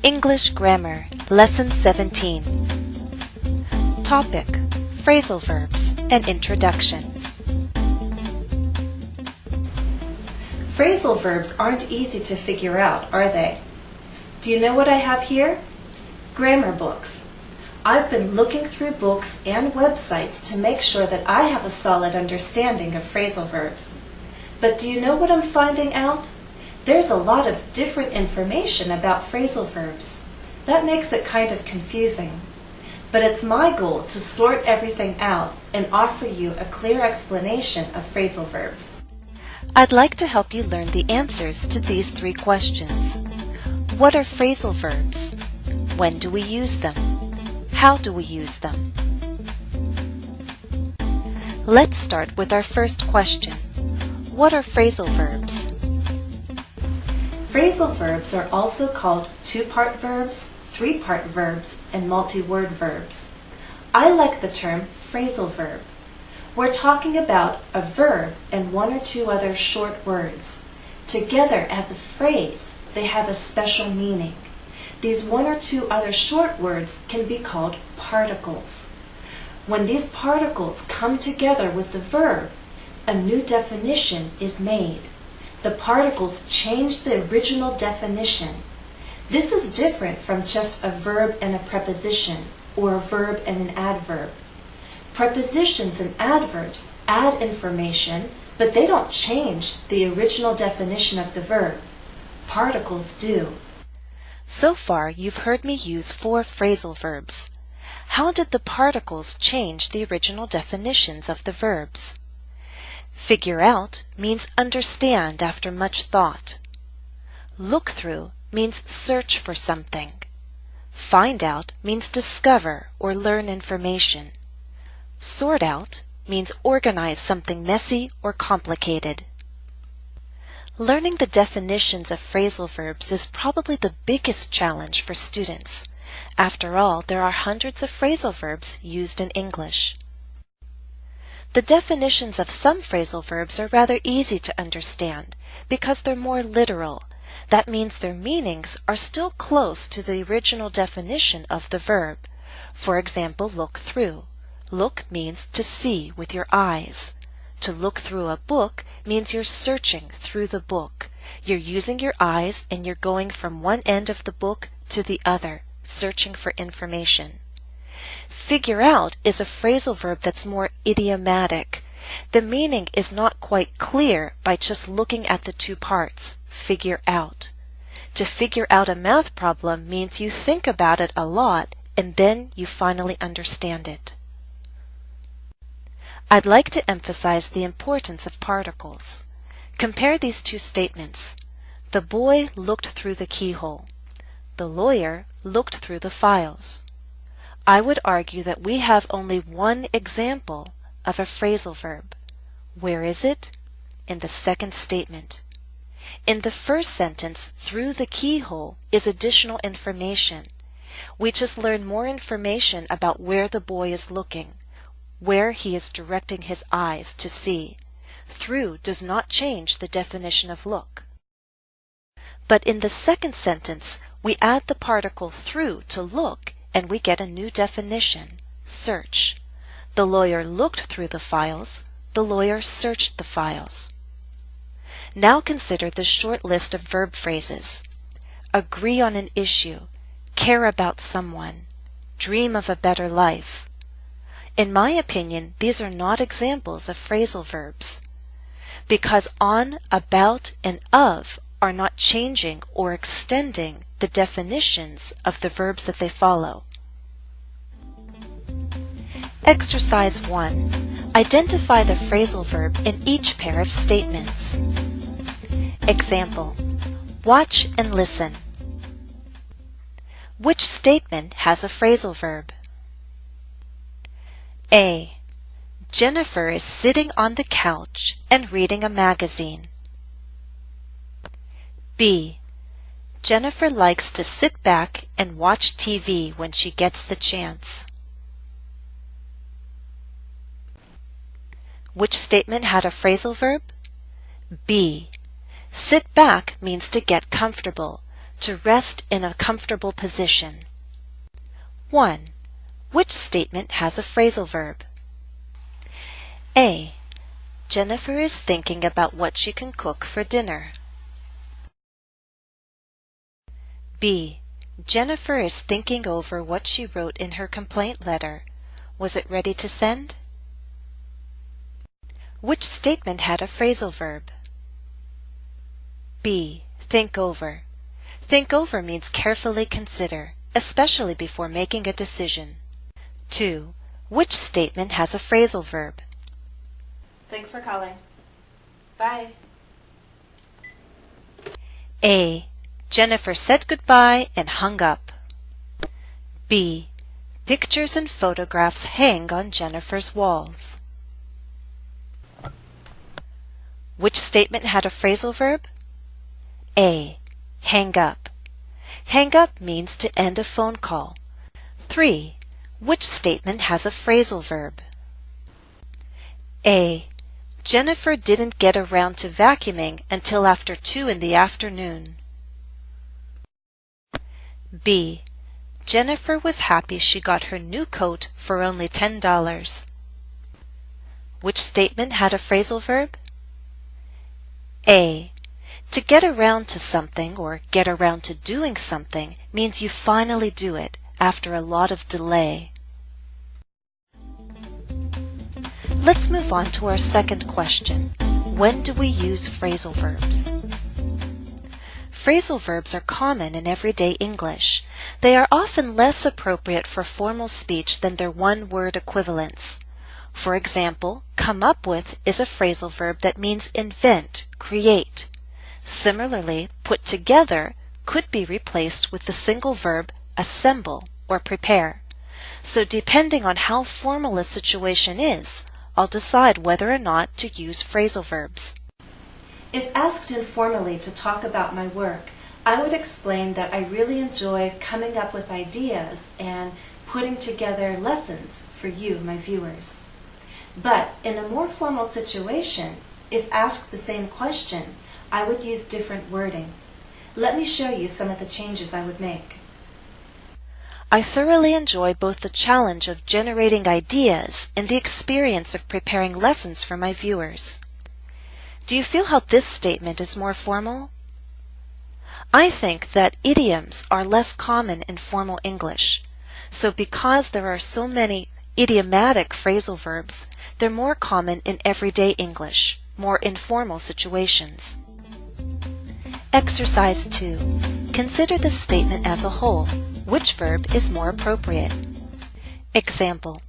English Grammar, Lesson 17. Topic: Phrasal verbs and Introduction. Phrasal verbs aren't easy to figure out, are they? Do you know what I have here? Grammar books. I've been looking through books and websites to make sure that I have a solid understanding of phrasal verbs. But do you know what I'm finding out? There's a lot of different information about phrasal verbs. That makes it kind of confusing. But it's my goal to sort everything out and offer you a clear explanation of phrasal verbs. I'd like to help you learn the answers to these 3 questions. What are phrasal verbs? When do we use them? How do we use them? Let's start with our first question. What are phrasal verbs? Phrasal verbs are also called 2-part verbs, 3-part verbs, and multi-word verbs. I like the term phrasal verb. We're talking about a verb and 1 or 2 other short words. Together as a phrase, they have a special meaning. These 1 or 2 other short words can be called particles. When these particles come together with the verb, a new definition is made. The particles change the original definition. This is different from just a verb and a preposition, or a verb and an adverb. Prepositions and adverbs add information, but they don't change the original definition of the verb. Particles do. So far, you've heard me use 4 phrasal verbs. How did the particles change the original definitions of the verbs? Figure out means understand after much thought. Look through means search for something. Find out means discover or learn information. Sort out means organize something messy or complicated. Learning the definitions of phrasal verbs is probably the biggest challenge for students. After all, there are hundreds of phrasal verbs used in English. The definitions of some phrasal verbs are rather easy to understand because they're more literal. That means their meanings are still close to the original definition of the verb. For example, look through. Look means to see with your eyes. To look through a book means you're searching through the book. You're using your eyes and you're going from one end of the book to the other, searching for information. Figure out is a phrasal verb that's more idiomatic. The meaning is not quite clear by just looking at the 2 parts, figure out. To figure out a math problem means you think about it a lot and then you finally understand it. I'd like to emphasize the importance of particles. Compare these 2 statements. The boy looked through the keyhole. The lawyer looked through the files. I would argue that we have only 1 example of a phrasal verb. Where is it? In the second statement. In the first sentence, through the keyhole is additional information. We just learn more information about where the boy is looking, where he is directing his eyes to see. Through does not change the definition of look. But in the second sentence, we add the particle through to look and we get a new definition, search. The lawyer looked through the files. The lawyer searched the files. Now consider this short list of verb phrases. Agree on an issue, care about someone, dream of a better life. In my opinion, these are not examples of phrasal verbs, because on, about, and of are not changing or extending the definitions of the verbs that they follow. Exercise 1. Identify the phrasal verb in each pair of statements. Example: watch and listen. Which statement has a phrasal verb? A. Jennifer is sitting on the couch and reading a magazine. B. Jennifer likes to sit back and watch TV when she gets the chance. Which statement had a phrasal verb? B. Sit back means to get comfortable. to rest in a comfortable position. 1. Which statement has a phrasal verb? A. Jennifer is thinking about what she can cook for dinner. B. Jennifer is thinking over what she wrote in her complaint letter. Was it ready to send? Which statement had a phrasal verb? B. Think over. Think over means carefully consider, especially before making a decision. 2. Which statement has a phrasal verb? Thanks for calling. Bye. A. Jennifer said goodbye and hung up. B. Pictures and photographs hang on Jennifer's walls. Which statement had a phrasal verb? A. Hang up. Hang up means to end a phone call. 3. Which statement has a phrasal verb? A. Jennifer didn't get around to vacuuming until after 2 in the afternoon. B. Jennifer was happy she got her new coat for only $10. Which statement had a phrasal verb? A. To get around to something or get around to doing something means you finally do it after a lot of delay. Let's move on to our second question. When do we use phrasal verbs? Phrasal verbs are common in everyday English. They are often less appropriate for formal speech than their one-word equivalents. For example, come up with is a phrasal verb that means invent, create. Similarly, put together could be replaced with the single verb assemble or prepare. So depending on how formal a situation is, I'll decide whether or not to use phrasal verbs. If asked informally to talk about my work, I would explain that I really enjoy coming up with ideas and putting together lessons for you, my viewers. But in a more formal situation, if asked the same question, I would use different wording. Let me show you some of the changes I would make. I thoroughly enjoy both the challenge of generating ideas and the experience of preparing lessons for my viewers. Do you feel how this statement is more formal? I think that idioms are less common in formal English. So because there are so many idiomatic phrasal verbs, they're more common in everyday English, more informal situations. Exercise 2. Consider the statement as a whole. Which verb is more appropriate? Example.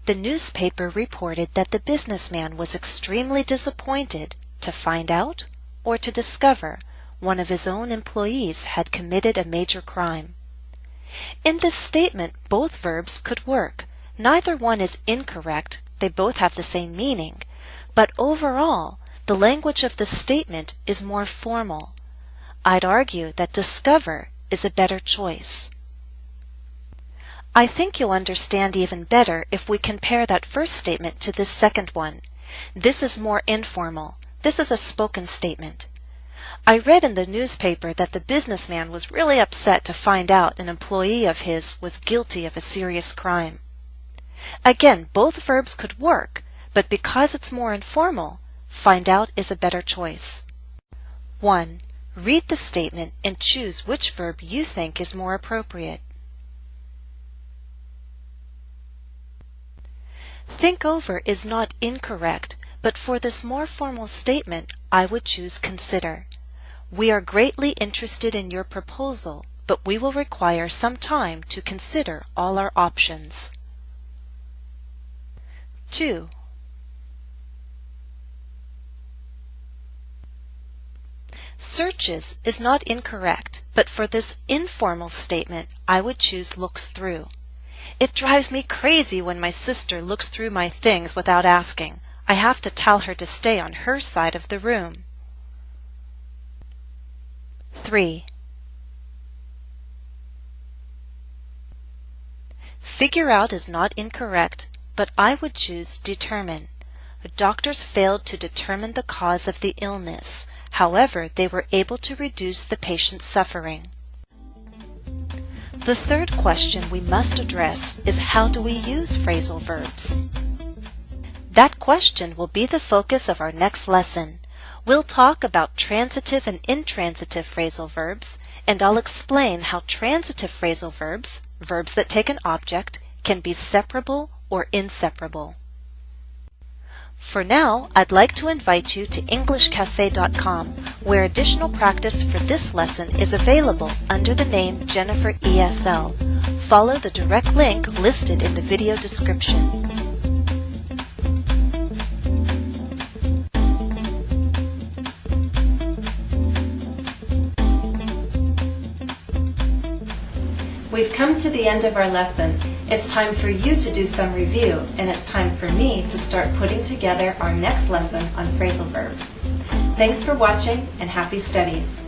The newspaper reported that the businessman was extremely disappointed to find out or to discover one of his own employees had committed a major crime. In this statement, both verbs could work. Neither one is incorrect. They both have the same meaning. But overall, the language of the statement is more formal. I'd argue that discover is a better choice. I think you'll understand even better if we compare that first statement to this second one. This is more informal. This is a spoken statement. I read in the newspaper that the businessman was really upset to find out an employee of his was guilty of a serious crime. Again, both verbs could work, but because it's more informal, find out is a better choice. 1. Read the statement and choose which verb you think is more appropriate. Think over is not incorrect, but for this more formal statement, I would choose consider. We are greatly interested in your proposal, but we will require some time to consider all our options. 2. Searches is not incorrect, but for this informal statement, I would choose looks through. It drives me crazy when my sister looks through my things without asking. I have to tell her to stay on her side of the room. 3. Figure out is not incorrect, but I would choose determine. Doctors failed to determine the cause of the illness. However, they were able to reduce the patient's suffering. The third question we must address is how do we use phrasal verbs? That question will be the focus of our next lesson. We'll talk about transitive and intransitive phrasal verbs, and I'll explain how transitive phrasal verbs, verbs that take an object, can be separable or inseparable. For now, I'd like to invite you to EnglishCafe.com, where additional practice for this lesson is available under the name Jennifer ESL. Follow the direct link listed in the video description. We've come to the end of our lesson. It's time for you to do some review, and it's time for me to start putting together our next lesson on phrasal verbs. Thanks for watching, and happy studies!